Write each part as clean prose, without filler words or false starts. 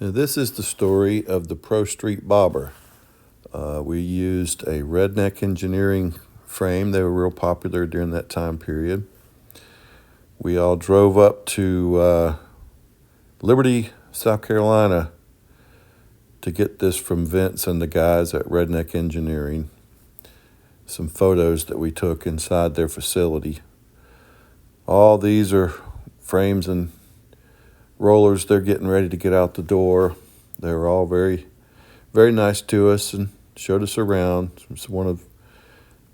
Now, this is the story of the Pro Street Bobber. We used a Redneck engineering frame. They were real popular during that time period. We all drove up to Liberty, South Carolina to get this from Vince and the guys at Redneck Engineering. Some photos that we took inside their facility. All these are frames and rollers. They're getting ready to get out the door. They were all very, very nice to us and showed us around. It's one of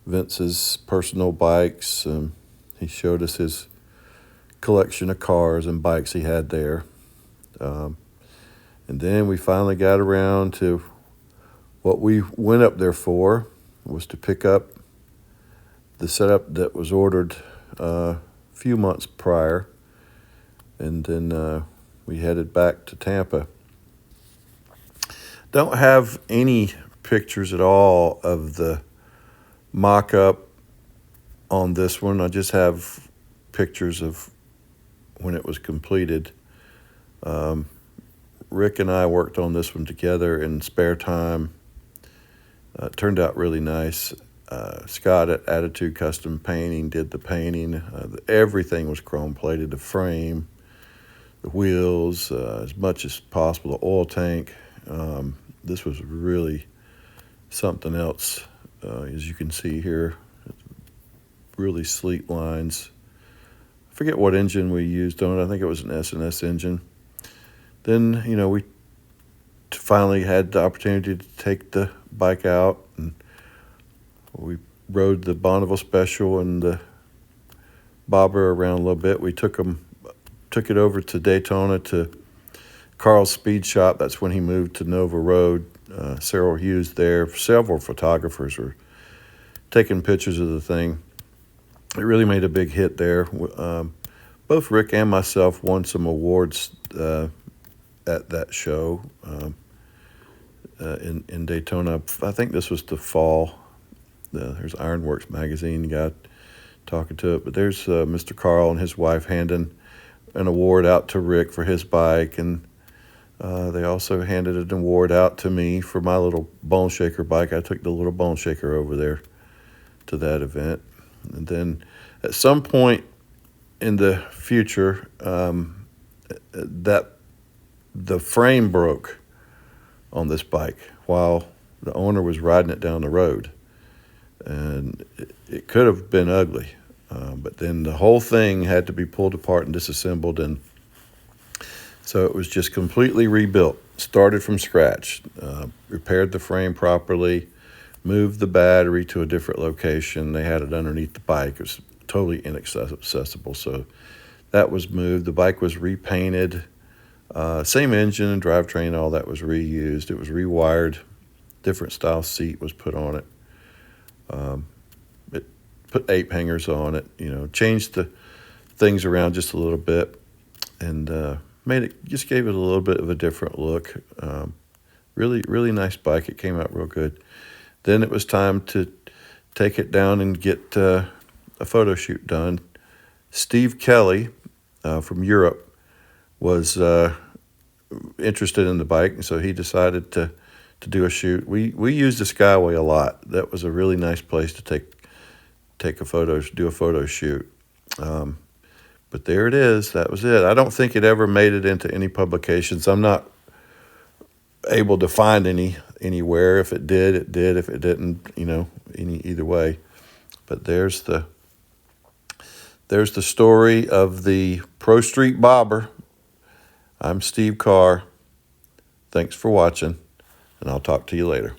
Vince's personal bikes. He showed us his collection of cars and bikes he had there. And then we finally got around to what we went up there for, was to pick up the setup that was ordered a few months prior. And then we headed back to Tampa. Don't have any pictures at all of the mock-up on this one. I just have pictures of when it was completed. Rick and I worked on this one together in spare time. It turned out really nice. Scott at Attitude Custom Painting did the painting. Everything was chrome plated, the frame, the wheels, as much as possible, the oil tank. This was really something else, as you can see here. Really sleek lines. I forget what engine we used on it. I think it was an S&S engine. Then, we finally had the opportunity to take the bike out, and we rode the Bonneville Special and the Bobber around a little bit. We took it over to Daytona to Carl's Speed Shop. That's when he moved to Nova Road. Cyril Hughes there. Several photographers were taking pictures of the thing. It really made a big hit there. Both Rick and myself won some awards at that show in Daytona. I think this was the fall. There's Ironworks magazine got talking to it. But there's Mr. Carl and his wife handing an award out to Rick for his bike, and they also handed an award out to me for my little Bone Shaker bike. I took the little Bone Shaker over there to that event. And then at some point in the future, that the frame broke on this bike while the owner was riding it down the road. And it could have been ugly. But then the whole thing had to be pulled apart and disassembled. And so it was just completely rebuilt, started from scratch, repaired the frame properly, moved the battery to a different location. They had it underneath the bike. It was totally inaccessible. So that was moved. The bike was repainted. Same engine and drivetrain, all that was reused. It was rewired. Different style seat was put on it. It put ape hangers on it, changed the things around just a little bit, and just gave it a little bit of a different look. Really, really nice bike. It came out real good. Then it was time to take it down and get a photo shoot done. Steve Kelly from Europe was interested in the bike, and so he decided to do a shoot. We used the Skyway a lot. That was a really nice place to do a photo shoot. But there it is. That was it. I don't think it ever made it into any publications. I'm not able to find anywhere. If it did, it did. If it didn't, either way. But there's the story of the Pro Street Bobber. I'm Steve Carr. Thanks for watching, and I'll talk to you later.